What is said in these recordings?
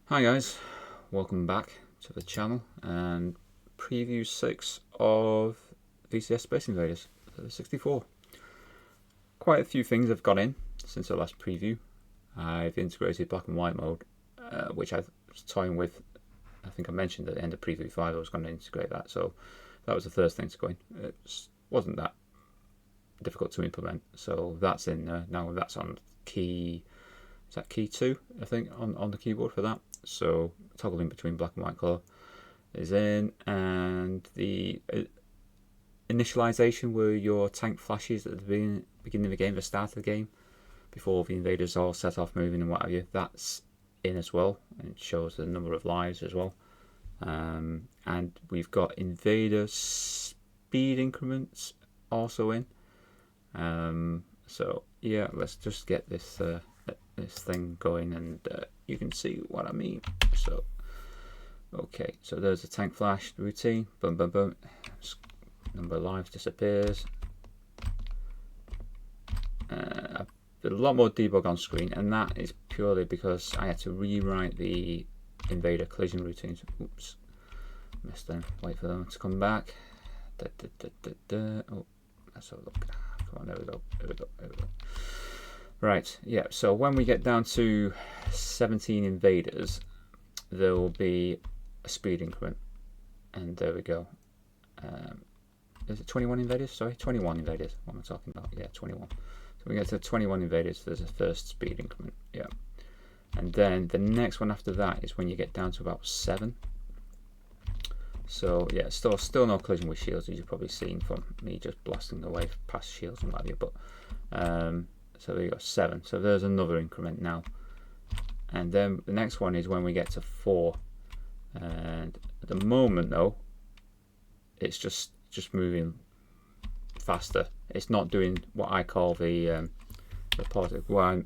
Hi guys, welcome back to the channel and preview 6 of VCS Space Invaders for the 64. Quite a few things have gone in since the last preview. I've integrated black and white mode, which I was toying with. I think I mentioned at the end of preview 5 I was going to integrate that, so that was the first thing to go in. It wasn't that difficult to implement, so that's in there. Now that's on key, is that key 2 I think on the keyboard for that. So toggling between black and white color is in, and the initialization where your tank flashes at the beginning of the game, the start of the game, before the invaders all set off moving and what have you, that's in as well, and it shows the number of lives as well. And we've got invader speed increments also in. So yeah, let's just get this this thing going, and you can see what I mean. So okay, so there's a tank flash routine. Boom, boom, boom. Number of lives disappears. A lot more debug on screen, and that is purely because I had to rewrite the invader collision routines. Oops, missed them. Wait for them to come back. Oh, let's have a look. Come on, there we go. There we go. There we go. Right, yeah, so when we get down to 17 invaders, there will be a speed increment. And there we go. Is it 21 invaders? Sorry, 21 invaders. What am I talking about? Yeah, 21. So we get to 21 invaders, there's a first speed increment. Yeah. And then the next one after that is when you get down to about 7. So yeah, still no collision with shields, as you've probably seen from me just blasting away past shields and what have you. But so there you go, 7. So there's another increment now. And then the next one is when we get to 4. And at the moment though, it's just moving faster. It's not doing what I call the positive. What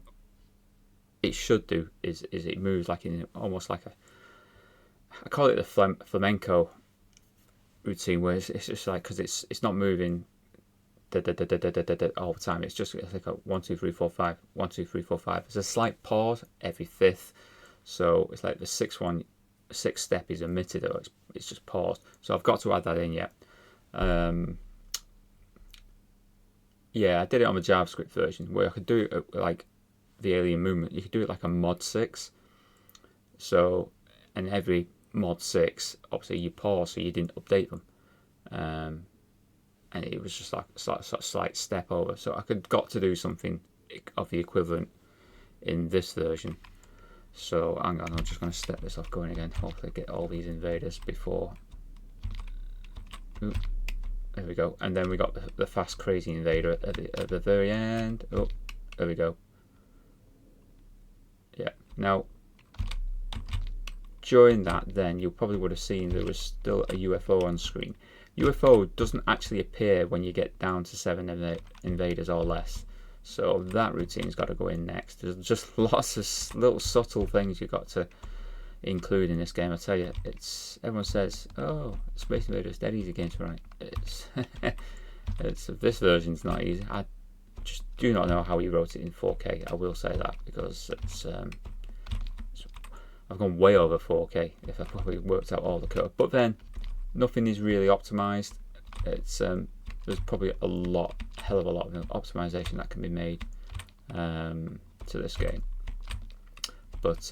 it should do is it moves like in almost like I call it the flamenco routine, where it's just like, because it's not moving all the time. It's just like a 1 2 3 4 5 1 2 3 4 5. There's a slight pause every fifth, so it's like the sixth step is omitted, or it's just paused. So I've got to add that in yet. Yeah, I did it on the JavaScript version where I could do it like the alien movement. You could do it like a mod 6. So, and every mod 6, obviously you pause so you didn't update them. And it was just like a slight step over. So I got to do something of the equivalent in this version. So hang on, I'm just going to step this off going again. Hopefully get all these invaders before. Ooh, there we go. And then we got the fast crazy invader at the very end. Oh, there we go. Yeah. Now, during that, then you probably would have seen there was still a UFO on screen. UFO doesn't actually appear when you get down to 7 invaders or less. So that routine's got to go in next. There's just lots of little subtle things you've got to include in this game. I tell you, everyone says, "Oh, Space Invaders dead easy game to write." This version's not easy. I just do not know how he wrote it in 4K. I will say that, because I've gone way over 4K if I probably worked out all the code. But then nothing is really optimized. There's probably hell of a lot of optimization that can be made to this game. But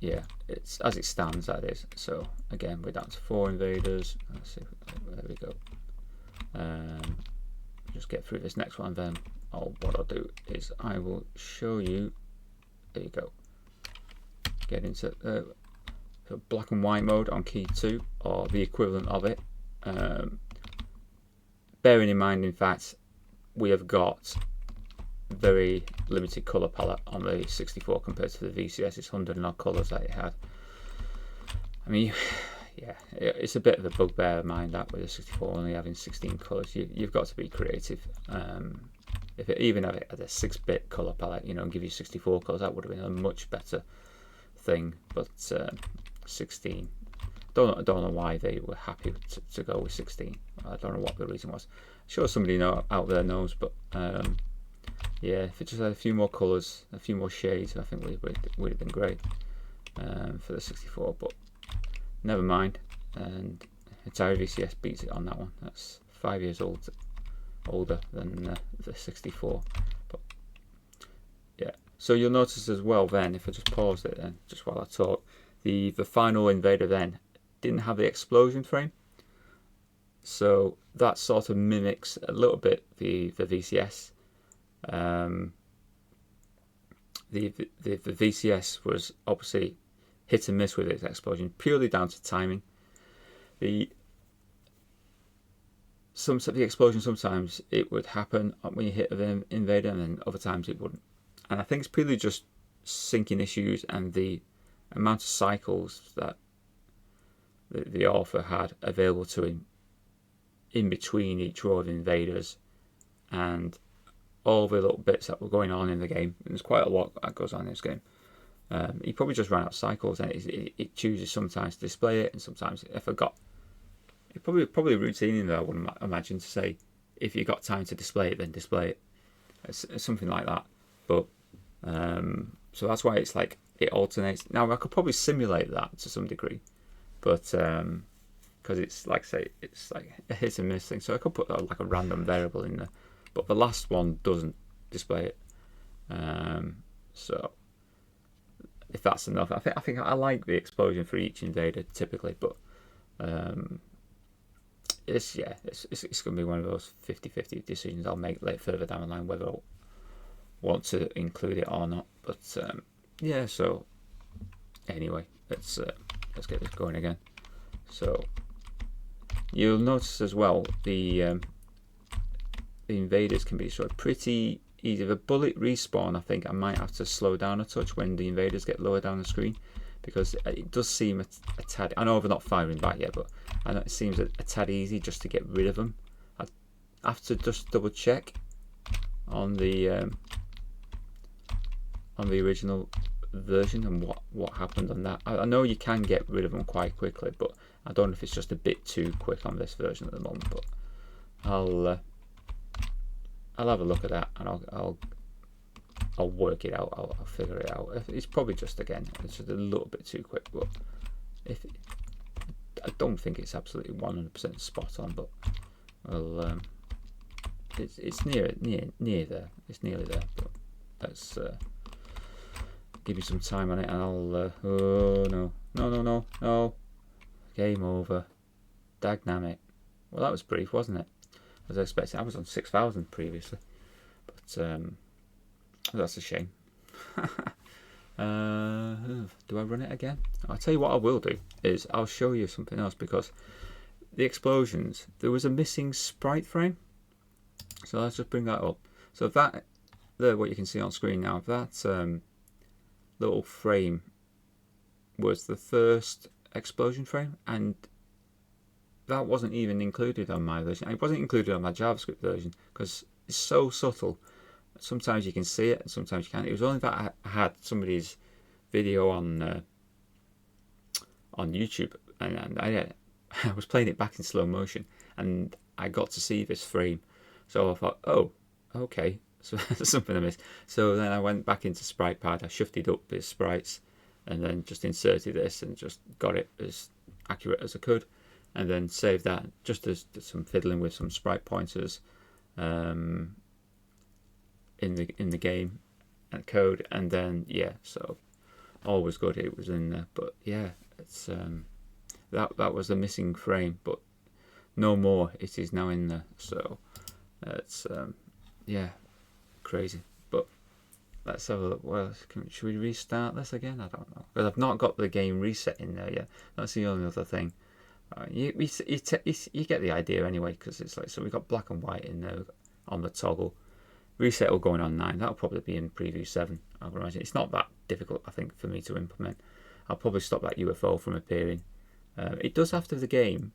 yeah, it's as it stands, that is. So again, we're down to 4 invaders. Let's see, there we go. Just get through this next one, then what I'll do is I will show you. There you go. Get into black and white mode on key 2, or the equivalent of it. Bearing in mind, in fact, we have got very limited colour palette on the 64 compared to the VCS. It's 100 and odd colours that it had. I mean, yeah, it's a bit of a bugbear of mine that with the 64 only having 16 colours. You've got to be creative. If it even had a 6-bit colour palette, and give you 64 colours, that would have been a much better thing. But 16. Don't know why they were happy to go with 16. I don't know what the reason was. I'm sure somebody out there knows, but yeah, if it just had a few more colours, a few more shades, I think would have been great. for the 64, but never mind. And Atari VCS beats it on that one. That's 5 years older than the 64. But yeah, so you'll notice as well then, if I just pause it then, just while I talk, the final Invader then didn't have the explosion frame. So that sort of mimics a little bit the VCS. The VCS was obviously hit and miss with its explosion, purely down to timing. The explosion, sometimes it would happen when you hit an invader, and then other times it wouldn't. And I think it's purely just syncing issues and the amount of cycles that the author had available to him in between each row of invaders and all the little bits that were going on in the game. There's quite a lot that goes on in this game. He probably just ran out of cycles, and it chooses sometimes to display it, and sometimes it forgot. It's probably routine in there, I wouldn't imagine, to say if you got time to display it, then display it. It's something like that. But so that's why it's like it alternates. Now I could probably simulate that to some degree, but because it's like, say, it's like a hit and miss thing. So I could put like a random variable in there, but the last one doesn't display it. So if that's enough, I think I like the explosion for each invader typically, but it's going to be one of those 50-50 decisions I'll make further down the line, whether I want to include it or not. But yeah, so anyway, let's get this going again. So you'll notice as well the invaders can be sort of pretty easy. The bullet respawn, I think I might have to slow down a touch when the invaders get lower down the screen, because it does seem a tad, I know they're not firing back yet, but I know it seems a tad easy just to get rid of them. I have to just double check on the original version and what happened on that. I know you can get rid of them quite quickly, but I don't know if it's just a bit too quick on this version at the moment. But I'll have a look at that, and I'll work it out. I'll figure it out. It's probably just, again, it's just a little bit too quick, but I don't think it's absolutely 100% spot on, but well, it's near there. It's nearly there, but let's give me some time on it, and I'll oh no, game over. Dagnamit. Well, that was brief, wasn't it? As I expected. I was on 6,000 previously, but that's a shame. Do I run it again? I'll tell you what I will do is I'll show you something else, because the explosions, there was a missing sprite frame. So let's just bring that up. So that there, what you can see on screen now, that little frame was the first explosion frame, and that wasn't even included on my version. It wasn't included on my JavaScript version because it's so subtle. Sometimes you can see it and sometimes you can't. It was only that I had somebody's video on YouTube, and I was playing it back in slow motion, and I got to see this frame. So I thought, oh, okay, so something I missed. So then I went back into Sprite Pad, I shifted up the sprites, and then just inserted this and just got it as accurate as I could, and then saved that, just as some fiddling with some sprite pointers in the game and code, and then yeah, so all was good. It was in there, but yeah, it's that was the missing frame, but no more. It is now in there, so it's yeah, crazy. But let's have a look. Well, should we restart this again? I don't know, because I've not got the game reset in there yet. That's the only other thing. You get the idea anyway, because it's like, so we've got black and white in there on the toggle. Reset will go on 9. That'll probably be in preview 7. I would imagine. It's not that difficult, I think, for me to implement. I'll probably stop that UFO from appearing. It does after the game,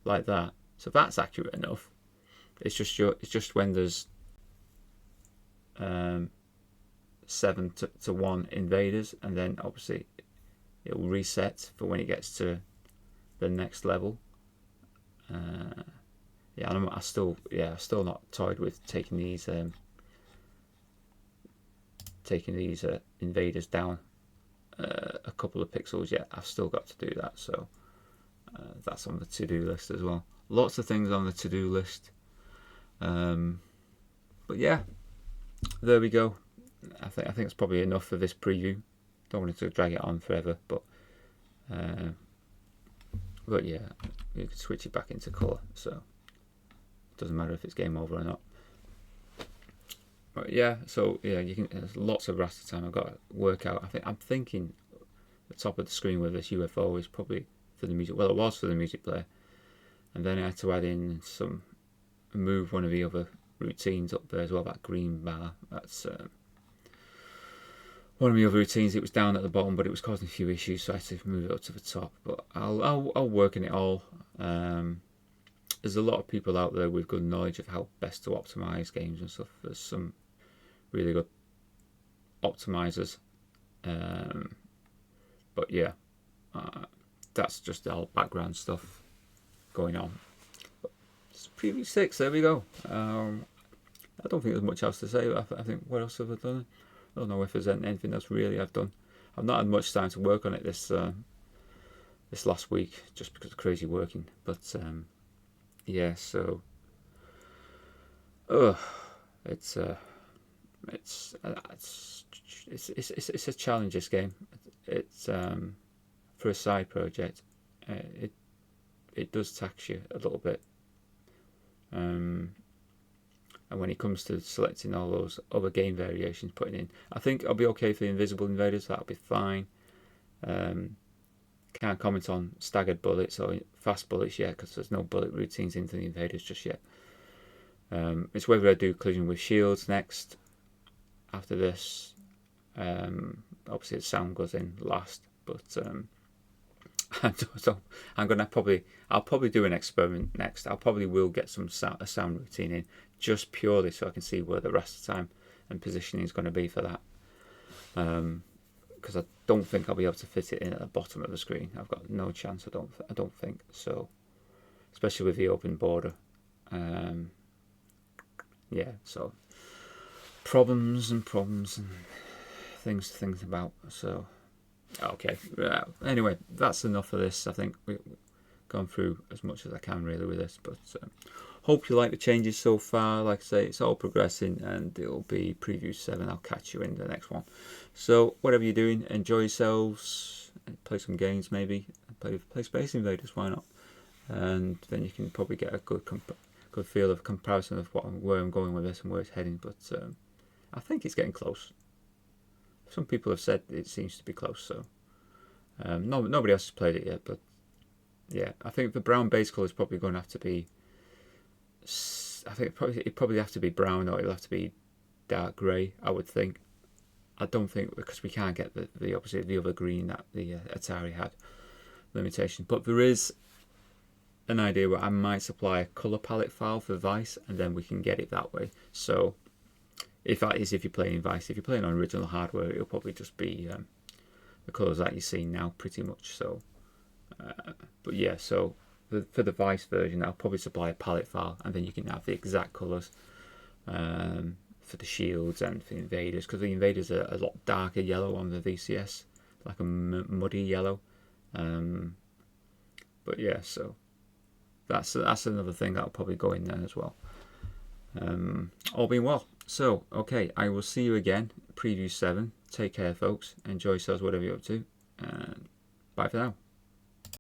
like that. So that's accurate enough. It's just when there's 7 to 1 invaders, and then obviously it will reset for when it gets to the next level. Yeah, I'm still not toyed with taking these invaders down a couple of pixels yet. I've still got to do that, so that's on the to-do list as well. Lots of things on the to-do list. But yeah, there we go. I think it's probably enough for this preview. Don't want to drag it on forever, but yeah, you can switch it back into colour, so it doesn't matter if it's game over or not. But yeah, so yeah, you can. There's lots of raster time I've got to work out. I'm thinking the top of the screen with this UFO is probably for the music. Well, it was for the music player, and then I had to add in move one of the other routines up there as well. That green bar. That's one of the other routines. It was down at the bottom, but it was causing a few issues, so I had to move it up to the top. But I'll work in it all. There's a lot of people out there with good knowledge of how best to optimize games and stuff. There's some really good optimizers, but yeah, that's just all background stuff going on. It's preview 6. There we go. I don't think there's much else to say. I think, what else have I done? I don't know if there's anything else really I've done. I've not had much time to work on it this last week, just because of crazy working. But yeah, so it's a challenge, this game. It's for a side project. It does tax you a little bit. And when it comes to selecting all those other game variations, putting in, I think I'll be okay for the invisible invaders. That'll be fine. Can't comment on staggered bullets or fast bullets yet, because there's no bullet routines into the invaders just yet. It's whether I do collision with shields next after this. Obviously the sound goes in last, but I'll probably do an experiment next. I'll probably will get a sound routine in, just purely so I can see where the rest of the time and positioning is going to be for that. Because I don't think I'll be able to fit it in at the bottom of the screen. I've got no chance. I don't think so, especially with the open border. Yeah, so problems and things to think about. So okay, anyway, that's enough of this. I think we've gone through as much as I can really with this, but hope you like the changes so far. Like I say, it's all progressing, and it'll be preview 7. I'll catch you in the next one. So whatever you're doing, enjoy yourselves, play some games, maybe play Space Invaders, why not? And then you can probably get a good feel of comparison of where I'm going with this and where it's heading. But I think it's getting close. Some people have said it seems to be close, so nobody else has played it yet. But yeah, I think the brown base colour is probably going to have to be. I think it probably have to be brown, or it'll have to be dark grey, I would think. I don't think, because we can't get the other green that the Atari had limitation. But there is an idea where I might supply a colour palette file for Vice, and then we can get it that way. So if you're playing Vice, if you're playing on original hardware, it'll probably just be the colours that you see now, pretty much. So, but yeah, so for the Vice version, I'll probably supply a palette file, and then you can have the exact colours for the shields and for the invaders, because the invaders are a lot darker yellow on the VCS, like a muddy yellow. But yeah, so that's another thing that'll probably go in there as well. All being well. So, okay, I will see you again, preview 7. Take care, folks. Enjoy yourselves, whatever you're up to. And bye for now.